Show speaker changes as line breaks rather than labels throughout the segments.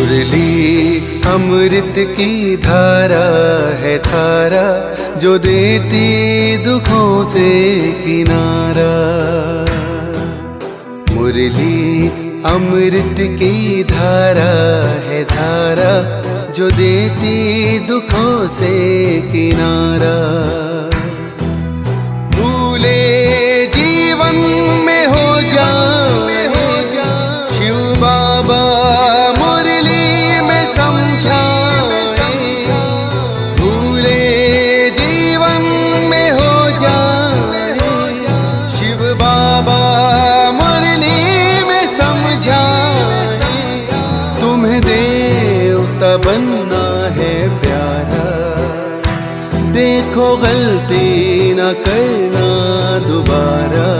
मुरली अमृत की धारा है धारा, जो देती दुखों से किनारा। मुरली अमृत की धारा है धारा, जो देती दुखों से किनारा। भूले जीवन में हो जाए शिव बाबा मुरली में समझाए। भूले जीवन में हो जाए शिव बाबा मुरली में समझाए। तुम्हें देवता बनना है प्यारा, देखो गलती न करना दोबारा।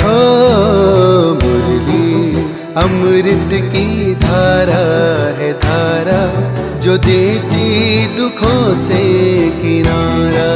हो मुरली अमृत की धारा है धारा, जो देती दुखों से किनारा।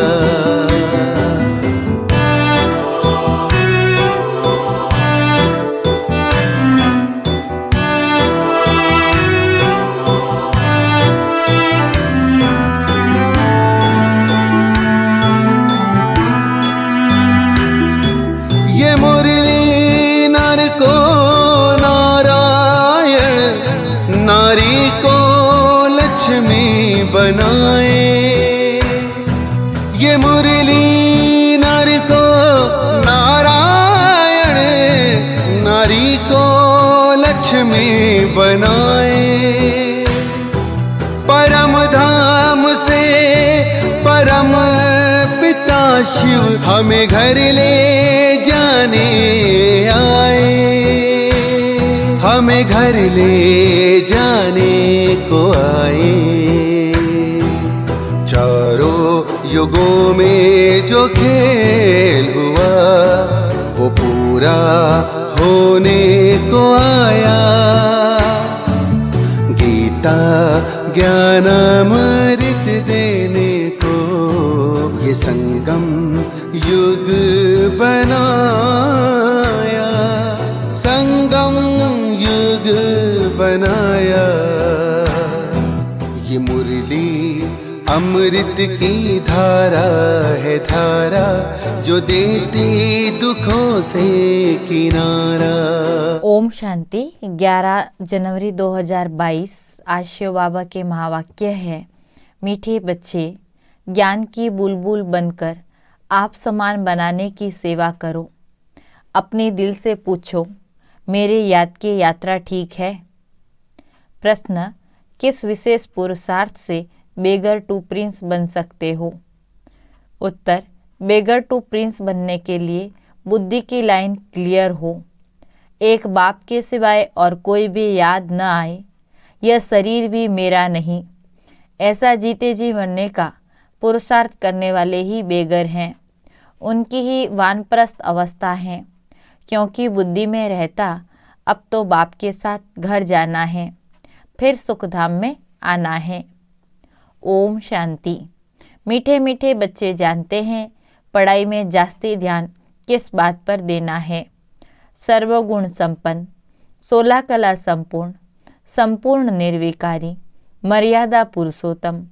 नारी को लक्ष्मी बनाए, ये मुरली नारी को नारायण, नारी को लक्ष्मी बनाए। परम धाम से परम पिता शिव हमें घर ले जाने आए, हमें घर ले जाने को आए। चारों युगों में जो खेल हुआ वो पूरा होने को आया। गीता ज्ञान अमृत देने को ये संगम युग बनाया, संगम युग बनाया। ये मुरली अमृत की धारा है धारा, जो देती दुखों से किनारा।
ओम शांति। 11 जनवरी 2022 आज शिव बाबा के महावाक्य है, मीठे बच्चे ज्ञान की बुलबुल बनकर आप समान बनाने की सेवा करो। अपने दिल से पूछो, मेरे याद की यात्रा ठीक है? प्रश्न, किस विशेष पुरुषार्थ से बेगर टू प्रिंस बन सकते हो? उत्तर, बेगर टू प्रिंस बनने के लिए बुद्धि की लाइन क्लियर हो, एक बाप के सिवाय और कोई भी याद न आए, यह शरीर भी मेरा नहीं, ऐसा जीते जी मरने का पुरुषार्थ करने वाले ही बेगर हैं। उनकी ही वानप्रस्थ अवस्था है, क्योंकि बुद्धि में रहता अब तो बाप के साथ घर जाना है, फिर सुखधाम में आना है। ओम शांति। मीठे मीठे बच्चे जानते हैं पढ़ाई में जास्ती ध्यान किस बात पर देना है। सर्वगुण संपन्न, 16 कला संपूर्ण, संपूर्ण निर्विकारी, मर्यादा पुरुषोत्तम,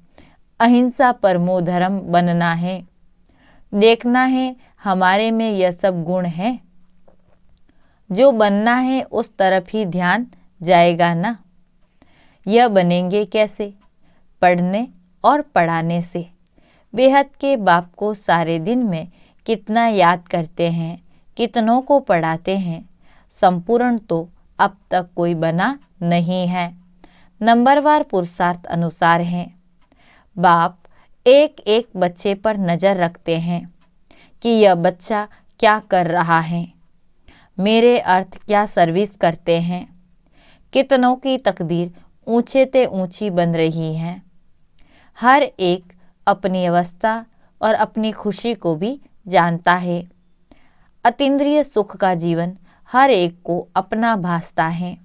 अहिंसा परमो धर्म बनना है। देखना है हमारे में यह सब गुण है, जो बनना है उस तरफ ही ध्यान जाएगा ना। यह बनेंगे कैसे? पढ़ने और पढ़ाने से। बेहद के बाप को सारे दिन में कितना याद करते हैं, कितनों को पढ़ाते हैं, संपूर्ण तो अब तक कोई बना नहीं है। नंबरवार पुरुषार्थ अनुसार हैं। बाप एक एक बच्चे पर नज़र रखते हैं कि यह बच्चा क्या कर रहा है, मेरे अर्थ क्या सर्विस करते हैं। कितनों की तकदीर ऊंचे ते ऊंची बन रही है। हर एक अपनी अवस्था और अपनी खुशी को भी जानता है। अतीन्द्रिय सुख का जीवन हर एक को अपना भासता है।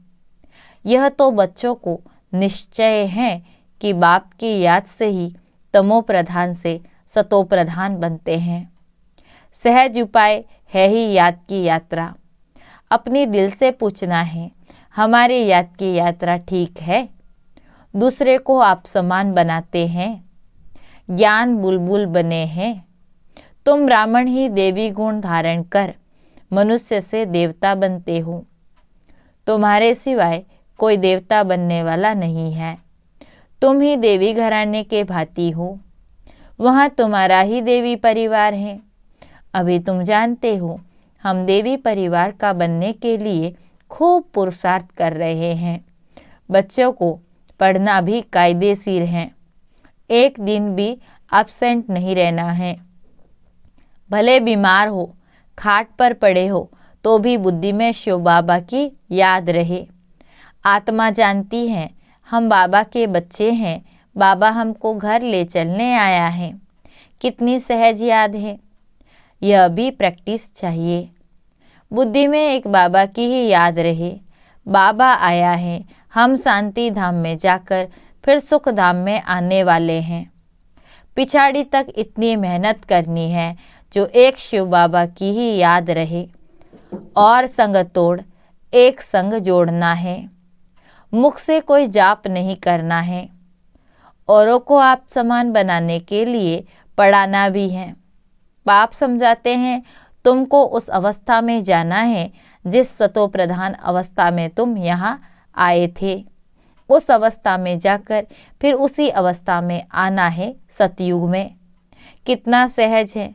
यह तो बच्चों को निश्चय है कि बाप की याद से ही तमो प्रधान से सतो प्रधान बनते हैं। सहज उपाय है ही याद की यात्रा। अपनी दिल से पूछना है, हमारी याद की यात्रा ठीक है? दूसरे को आप समान बनाते हैं, ज्ञान बुलबुल बने हैं। तुम ब्राह्मण ही देवी गुण धारण कर मनुष्य से देवता बनते हो। तुम्हारे सिवाय कोई देवता बनने वाला नहीं है। तुम ही देवी घराने के भांति हो। वहाँ तुम्हारा ही देवी परिवार है। अभी तुम जानते हो हम देवी परिवार का बनने के लिए खूब पुरुषार्थ कर रहे हैं। बच्चों को पढ़ना भी कायदेशीर है। एक दिन भी एब्सेंट नहीं रहना है। भले बीमार हो, खाट पर पड़े हो, तो भी बुद्धि में शिव बाबा की याद रहे। आत्मा जानती है हम बाबा के बच्चे हैं। बाबा हमको घर ले चलने आया है। कितनी सहज याद है। यह भी प्रैक्टिस चाहिए। बुद्धि में एक बाबा की ही याद रहे। बाबा आया है। हम शांति धाम में जाकर फिर सुख धाम में आने वाले हैं। पिछाड़ी तक इतनी मेहनत करनी है जो एक शिव बाबा की ही याद रहे। और संग तोड़ एक संग जोड़ना है। मुख से कोई जाप नहीं करना है। औरों को आप समान बनाने के लिए पढ़ाना भी है। बाप समझाते हैं तुमको उस अवस्था में जाना है जिस सतो प्रधान अवस्था में तुम यहाँ आए थे। उस अवस्था में जाकर फिर उसी अवस्था में आना है सतयुग में। कितना सहज है।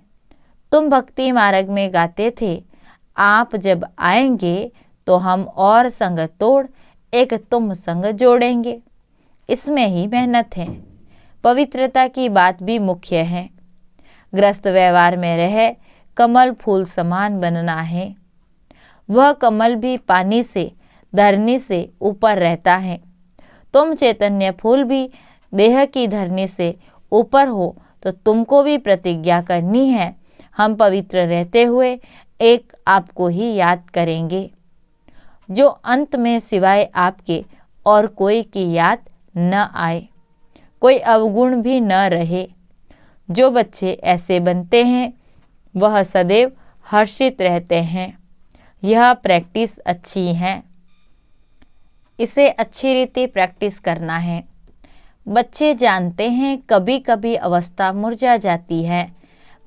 तुम भक्ति मार्ग में गाते थे, आप जब आएंगे तो हम और संग तोड़ एक तुम संग जोड़ेंगे। इसमें ही मेहनत है। पवित्रता की बात भी मुख्य है। ग्रस्त व्यवहार में रह कमल फूल समान बनना है। वह कमल भी पानी से, धरनी से ऊपर रहता है। तुम चैतन्य फूल भी देह की धरनी से ऊपर हो तो तुमको भी प्रतिज्ञा करनी है हम पवित्र रहते हुए एक आपको ही याद करेंगे, जो अंत में सिवाय आपके और कोई की याद न आए, कोई अवगुण भी न रहे। जो बच्चे ऐसे बनते हैं वह सदैव हर्षित रहते हैं। यह प्रैक्टिस अच्छी है। इसे अच्छी रीति प्रैक्टिस करना है। बच्चे जानते हैं कभी कभी अवस्था मुरझा जाती है।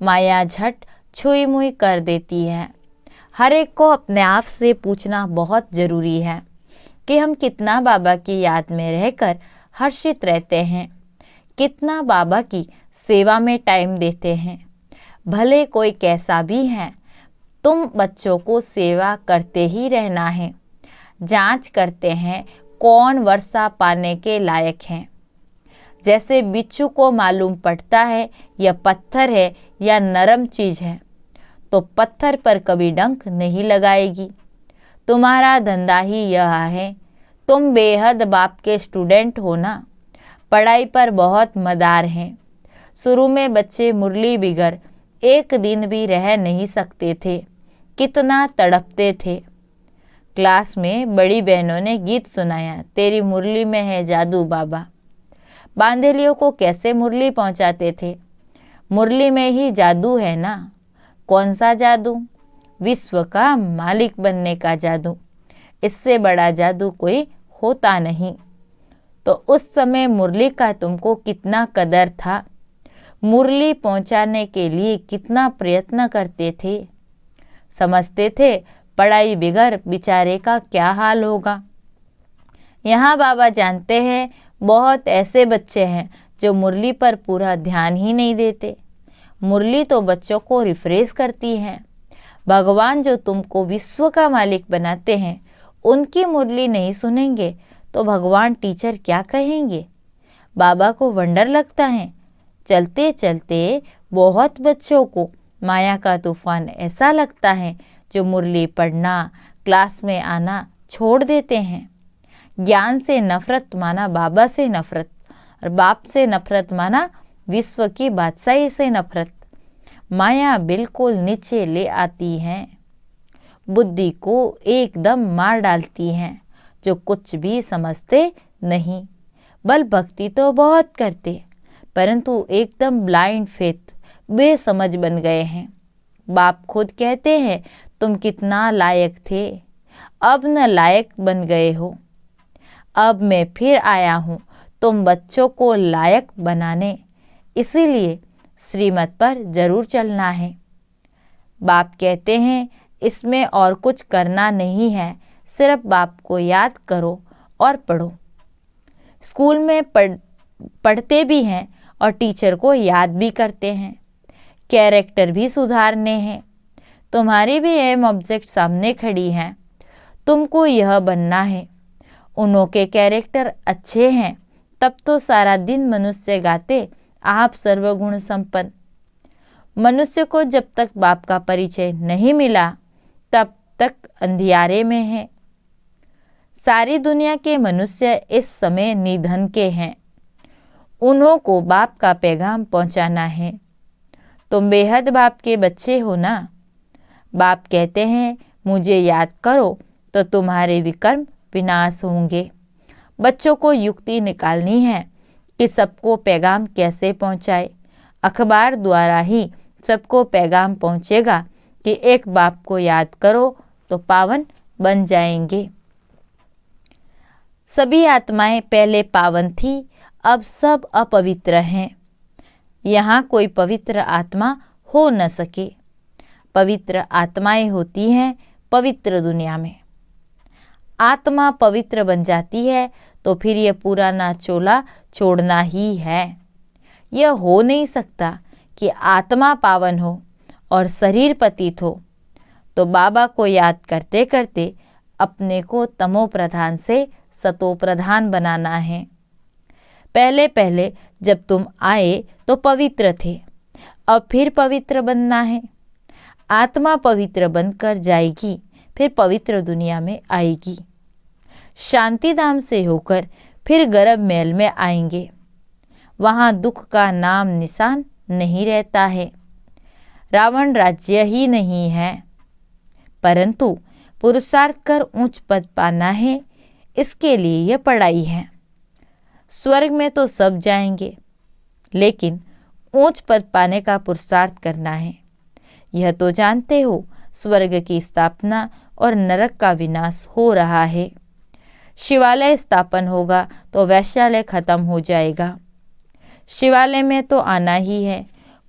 माया झट छुई मुई कर देती है। हर एक को अपने आप से पूछना बहुत ज़रूरी है कि हम कितना बाबा की याद में रहकर हर्षित रहते हैं, कितना बाबा की सेवा में टाइम देते हैं। भले कोई कैसा भी है, तुम बच्चों को सेवा करते ही रहना है। जांच करते हैं कौन वर्षा पाने के लायक हैं। जैसे बिच्छू को मालूम पड़ता है यह पत्थर है या नरम चीज़ है, तो पत्थर पर कभी डंक नहीं लगाएगी। तुम्हारा धंधा ही यह है। तुम बेहद बाप के स्टूडेंट हो ना। पढ़ाई पर बहुत मदार हैं। शुरू में बच्चे मुरली बिगर एक दिन भी रह नहीं सकते थे। कितना तड़पते थे। क्लास में बड़ी बहनों ने गीत सुनाया, तेरी मुरली में है जादू बाबा। बांधेलियों को कैसे मुरली पहुंचाते थे। मुरली में ही जादू है ना। कौन सा जादू? विश्व का मालिक बनने का जादू। इससे बड़ा जादू कोई होता नहीं। तो उस समय मुरली का तुमको कितना कदर था। मुरली पहुंचाने के लिए कितना प्रयत्न करते थे। समझते थे पढ़ाई बिगर बेचारे का क्या हाल होगा। यहाँ बाबा जानते हैं बहुत ऐसे बच्चे हैं जो मुरली पर पूरा ध्यान ही नहीं देते। मुरली तो बच्चों को रिफ्रेश करती है। भगवान जो तुमको विश्व का मालिक बनाते हैं उनकी मुरली नहीं सुनेंगे तो भगवान टीचर क्या कहेंगे। बाबा को वंडर लगता है। चलते चलते बहुत बच्चों को माया का तूफान ऐसा लगता है जो मुरली पढ़ना, क्लास में आना छोड़ देते हैं। ज्ञान से नफरत माना बाबा से नफरत, और बाप से नफरत माना विश्व की बादशाही से नफरत। माया बिल्कुल नीचे ले आती है। बुद्धि को एकदम मार डालती हैं जो कुछ भी समझते नहीं। बल भक्ति तो बहुत करते परंतु एकदम ब्लाइंड फेथ, बेसमझ बन गए हैं। बाप खुद कहते हैं तुम कितना लायक थे, अब न लायक बन गए हो। अब मैं फिर आया हूँ तुम बच्चों को लायक बनाने, इसीलिए श्रीमत पर जरूर चलना है। बाप कहते हैं इसमें और कुछ करना नहीं है, सिर्फ बाप को याद करो और पढ़ो। स्कूल में पढ़ते भी हैं और टीचर को याद भी करते हैं। कैरेक्टर भी सुधारने हैं। तुम्हारी भी एम ऑब्जेक्ट सामने खड़ी हैं, तुमको यह बनना है। उन्हों के कैरेक्टर अच्छे हैं, तब तो सारा दिन मनुष्य गाते आप सर्वगुण संपन्न। मनुष्य को जब तक बाप का परिचय नहीं मिला तब तक अंधियारे में है। सारी दुनिया के मनुष्य इस समय निधन के हैं। उन्हों को बाप का पैगाम पहुंचाना है। तुम बेहद बाप के बच्चे हो ना। बाप कहते हैं मुझे याद करो तो तुम्हारे विकर्म विनाश होंगे। बच्चों को युक्ति निकालनी है कि सबको पैगाम कैसे पहुंचाए। अखबार द्वारा ही सबको पैगाम पहुंचेगा कि एक बाप को याद करो तो पावन बन जाएंगे। सभी आत्माएं पहले पावन थी, अब सब अपवित्र हैं। यहाँ कोई पवित्र आत्मा हो न सके। पवित्र आत्माएं होती हैं पवित्र दुनिया में। आत्मा पवित्र बन जाती है तो फिर यह पुराना चोला छोड़ना ही है। यह हो नहीं सकता कि आत्मा पावन हो और शरीर पतित हो। तो बाबा को याद करते करते अपने को तमो प्रधान से सतो प्रधान बनाना है। पहले पहले जब तुम आए तो पवित्र थे, अब फिर पवित्र बनना है। आत्मा पवित्र बनकर जाएगी, फिर पवित्र दुनिया में आएगी। शांति धाम से होकर फिर गर्भ महल में आएंगे। वहाँ दुख का नाम निशान नहीं रहता है। रावण राज्य ही नहीं है, परंतु पुरुषार्थ कर ऊंच पद पाना है, इसके लिए यह पढ़ाई है। स्वर्ग में तो सब जाएंगे, लेकिन ऊंच पद पाने का पुरुषार्थ करना है। यह तो जानते हो स्वर्ग की स्थापना और नरक का विनाश हो रहा है। शिवालय स्थापन होगा तो वैश्यालय खत्म हो जाएगा। शिवालय में तो आना ही है।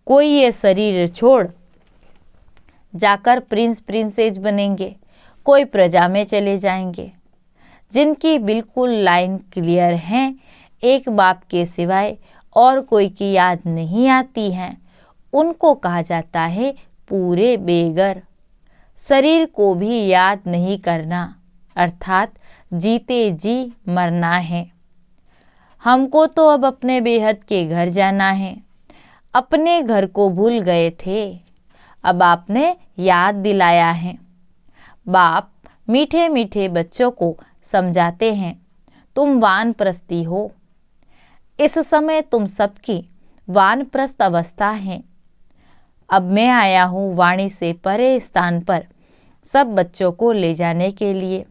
कोई ये शरीर छोड़ जाकर प्रिंस प्रिंसेस बनेंगे, कोई प्रजा में चले जाएंगे। जिनकी बिल्कुल लाइन क्लियर है, एक बाप के सिवाय और कोई की याद नहीं आती है, उनको कहा जाता है पूरे बेगर। शरीर को भी याद नहीं करना, अर्थात जीते जी मरना है। हमको तो अब अपने बेहद के घर जाना है। अपने घर को भूल गए थे, अब आपने याद दिलाया है। बाप मीठे मीठे बच्चों को समझाते हैं, तुम वानप्रस्थी हो। इस समय तुम सबकी वानप्रस्थ अवस्था है। अब मैं आया हूँ वाणी से परे स्थान पर सब बच्चों को ले जाने के लिए।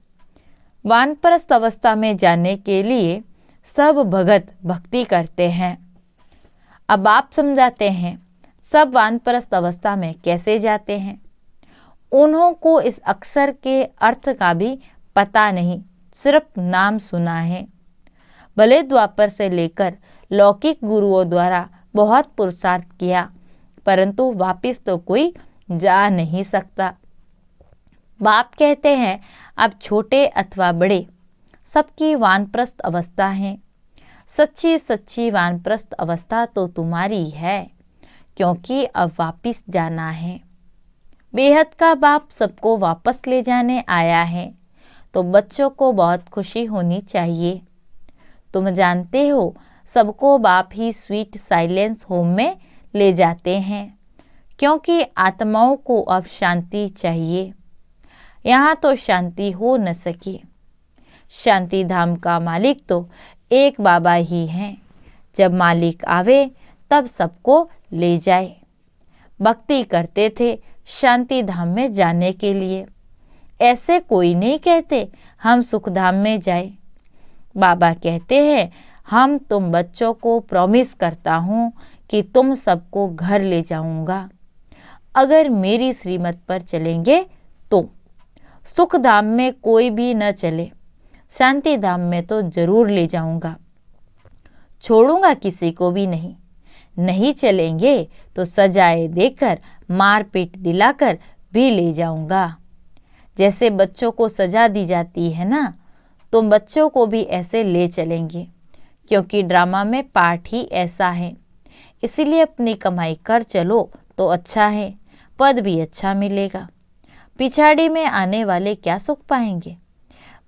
वानप्रस्थ अवस्था में जाने के लिए सब भगत भक्ति करते हैं। अब आप समझाते हैं सब वानप्रस्थ अवस्था में कैसे जाते हैं। उन्हों को इस अक्षर के अर्थ का भी पता नहीं, सिर्फ नाम सुना है। भले द्वापर से लेकर लौकिक गुरुओं द्वारा बहुत पुरुषार्थ किया, परंतु वापिस तो कोई जा नहीं सकता। बाप कहते हैं अब छोटे अथवा बड़े सबकी वानप्रस्थ अवस्था है। सच्ची सच्ची वानप्रस्थ अवस्था तो तुम्हारी है, क्योंकि अब वापिस जाना है। बेहद का बाप सबको वापस ले जाने आया है, तो बच्चों को बहुत खुशी होनी चाहिए। तुम जानते हो सबको बाप ही स्वीट साइलेंस होम में ले जाते हैं, क्योंकि आत्माओं को अब शांति चाहिए। यहाँ तो शांति हो न सके। शांति धाम का मालिक तो एक बाबा ही है। जब मालिक आवे तब सबको ले जाए। भक्ति करते थे शांति धाम में जाने के लिए। ऐसे कोई नहीं कहते हम सुख धाम में जाए। बाबा कहते हैं हम तुम बच्चों को प्रॉमिस करता हूँ कि तुम सबको घर ले जाऊंगा, अगर मेरी श्रीमत पर चलेंगे तो। सुख धाम में कोई भी न चले, शांति धाम में तो जरूर ले जाऊंगा। छोड़ूंगा किसी को भी नहीं। नहीं चलेंगे तो सजाएं देकर, मारपीट दिलाकर भी ले जाऊंगा। जैसे बच्चों को सजा दी जाती है ना, तुम बच्चों को भी ऐसे ले चलेंगे, क्योंकि ड्रामा में पार्ट ही ऐसा है। इसीलिए अपनी कमाई कर चलो तो अच्छा है, पद भी अच्छा मिलेगा। पिछाड़ी में आने वाले क्या सुख पाएंगे।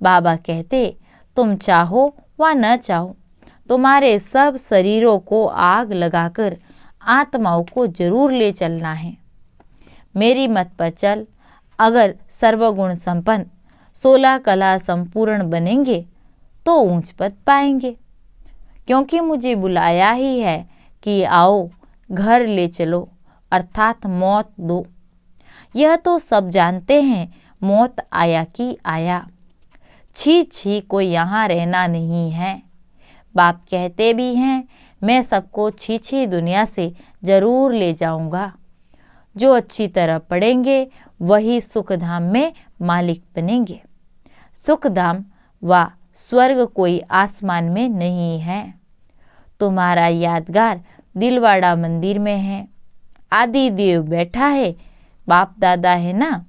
बाबा कहते, तुम चाहो व न चाहो, तुम्हारे सब शरीरों को आग लगाकर आत्माओं को जरूर ले चलना है। मेरी मत पर चल। अगर सर्वगुण संपन्न 16 कला संपूर्ण बनेंगे तो ऊंच पद पाएंगे, क्योंकि मुझे बुलाया ही है कि आओ घर ले चलो, अर्थात मौत दो। यह तो सब जानते हैं, मौत आया कि आया। छी छी, कोई यहाँ रहना नहीं है। बाप कहते भी हैं, मैं सबको छी छी दुनिया से जरूर ले जाऊंगा। जो अच्छी तरह पढ़ेंगे वही सुखधाम में मालिक बनेंगे। सुखधाम व स्वर्ग कोई आसमान में नहीं है। तुम्हारा यादगार दिलवाड़ा मंदिर में है। आदि देव बैठा है, बाप दादा है ना,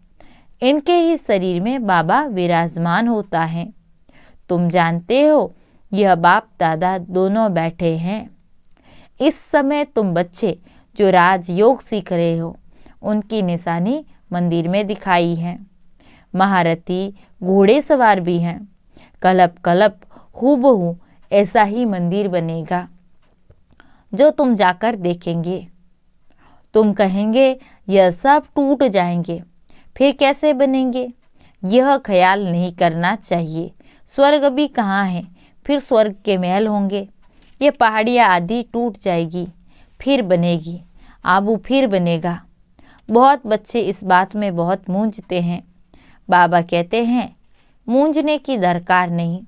इनके ही शरीर में बाबा विराजमान होता है। तुम जानते हो, यह बाप दादा दोनों बैठे हैं। इस समय तुम बच्चे जो राजयोग सीख रहे हो, उनकी निशानी मंदिर में दिखाई है। महारथी घोड़े सवार भी हैं। कलप कलप हूबहू ऐसा ही मंदिर बनेगा, जो तुम जाकर देखेंगे। तुम कहेंगे यह सब टूट जाएंगे, फिर कैसे बनेंगे? यह ख्याल नहीं करना चाहिए। स्वर्ग भी कहाँ है, फिर स्वर्ग के महल होंगे। ये पहाड़ियाँ आदि टूट जाएगी, फिर बनेगी। आबू फिर बनेगा। बहुत बच्चे इस बात में बहुत मूंझते हैं। बाबा कहते हैं, मूंझने की दरकार नहीं।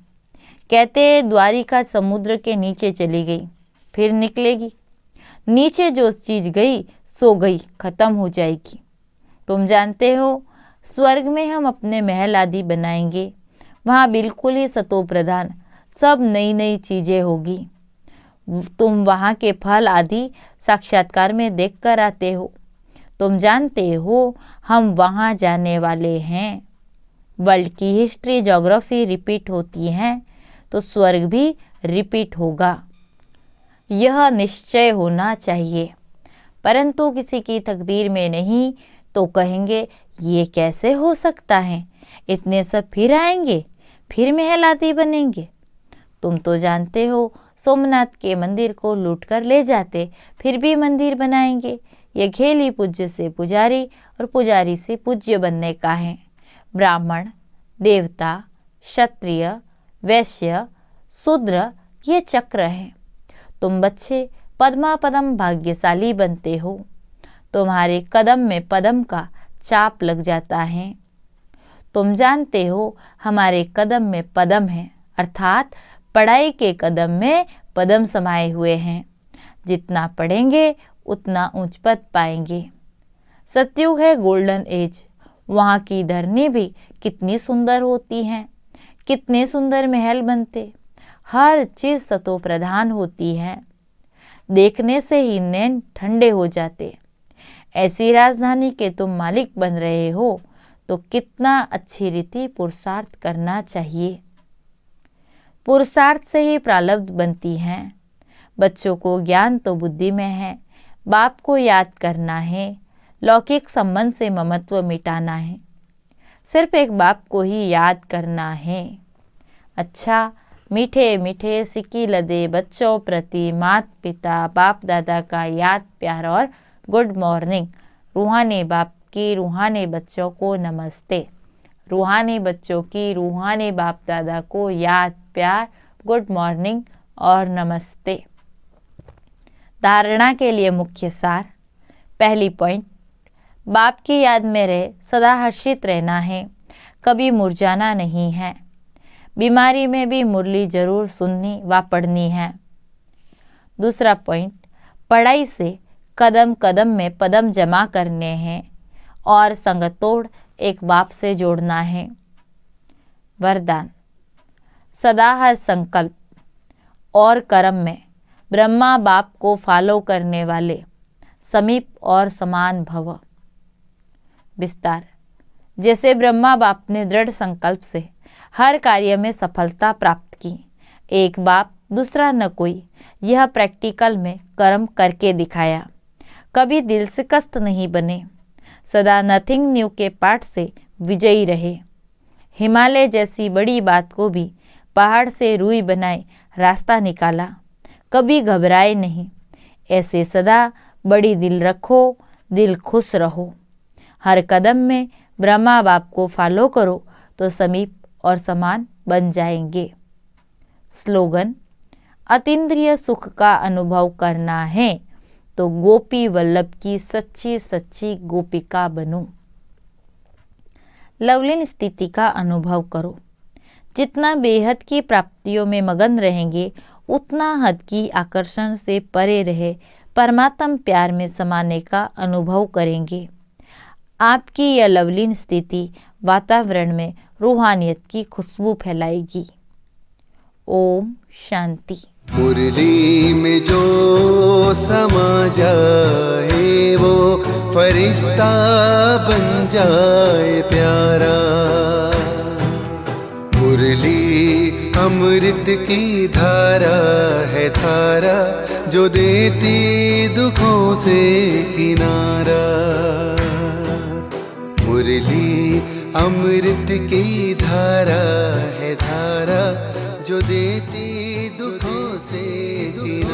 कहते द्वारिका समुद्र के नीचे चली गई, फिर निकलेगी। नीचे जो चीज गई सो गई, खत्म हो जाएगी। तुम जानते हो, स्वर्ग में हम अपने महल आदि बनाएंगे। वहाँ बिल्कुल ही सतो प्रधान सब नई नई चीजें होगी। तुम वहाँ के फल आदि साक्षात्कार में देख कर आते हो। तुम जानते हो, हम वहाँ जाने वाले हैं। वर्ल्ड की हिस्ट्री ज्योग्राफी रिपीट होती है, तो स्वर्ग भी रिपीट होगा। यह निश्चय होना चाहिए, परंतु किसी की तकदीर में नहीं, तो कहेंगे ये कैसे हो सकता है? इतने सब फिर आएंगे, फिर महल आदि बनेंगे। तुम तो जानते हो, सोमनाथ के मंदिर को लूट कर ले जाते, फिर भी मंदिर बनाएंगे। ये खेल ही पूज्य से पुजारी और पुजारी से पूज्य बनने का है। ब्राह्मण, देवता, क्षत्रिय, वैश्य, शूद्र, ये चक्र है। तुम बच्चे पद्मा पदम भाग्यशाली बनते हो। तुम्हारे कदम में पदम का चाप लग जाता है। तुम जानते हो, हमारे कदम में पदम है, अर्थात पढ़ाई के कदम में पदम समाये हुए हैं। जितना पढ़ेंगे उतना ऊंच पद पाएंगे। सतयुग है गोल्डन एज। वहाँ की धरनी भी कितनी सुंदर होती हैं, कितने सुंदर महल बनते। हर चीज सतो प्रधान होती है। देखने से ही नैन ठंडे हो जाते। ऐसी राजधानी के तुम मालिक बन रहे हो, तो कितना अच्छी रीति पुरुषार्थ करना चाहिए। पुरुषार्थ से ही प्रारब्ध बनती हैं। बच्चों को ज्ञान तो बुद्धि में है। बाप को याद करना है। लौकिक संबंध से ममत्व मिटाना है। सिर्फ एक बाप को ही याद करना है। अच्छा, मीठे मीठे सिक्की लदे बच्चों प्रति माता पिता बाप दादा का याद प्यार और गुड मॉर्निंग। रूहानी बाप की रूहानी बच्चों को नमस्ते। रूहानी बच्चों की रूहानी बाप दादा को याद प्यार, गुड मॉर्निंग और नमस्ते। धारणा के लिए मुख्य सार। पहली पॉइंट, बाप की याद में रहे, सदा हर्षित रहना है, कभी मुरझाना नहीं है। बीमारी में भी मुरली जरूर सुननी व पढ़नी है। दूसरा पॉइंट, पढ़ाई से कदम कदम में पदम जमा करने हैं और संगतोड़ एक बाप से जोड़ना है। वरदान, सदा हर संकल्प और कर्म में ब्रह्मा बाप को फॉलो करने वाले समीप और समान भव। विस्तार। जैसे ब्रह्मा बाप ने दृढ़ संकल्प से हर कार्य में सफलता प्राप्त की, एक बाप दूसरा न कोई, यह प्रैक्टिकल में कर्म करके दिखाया। कभी दिल से कष्ट नहीं बने, सदा नथिंग न्यू के पाठ से विजयी रहे। हिमालय जैसी बड़ी बात को भी पहाड़ से रुई बनाए रास्ता निकाला, कभी घबराए नहीं। ऐसे सदा बड़ी दिल रखो, दिल खुश रहो। हर कदम में ब्रह्मा बाप को फॉलो करो तो समीप और समान बन जाएंगे। स्लोगन। अतीन्द्रिय सुख का अनुभव करना है तो गोपी वल्लभ की सच्ची सच्ची गोपिका बनो। लवलीन स्थिति का अनुभव करो। जितना बेहद की प्राप्तियों में मगन रहेंगे, उतना हद की आकर्षण से परे रहे परमात्म प्यार में समाने का अनुभव करेंगे। आपकी यह लवलीन स्थिति वातावरण में रूहानियत की खुशबू फैलाएगी। ओम शांति।
मुरली में जो समा जाए वो फरिश्ता बन जाए प्यारा। मुरली अमृत की धारा है धारा, जो देती दुखों से किनारा। मुरली अमृत की धारा है धारा, जो देती दुखों से किनारा।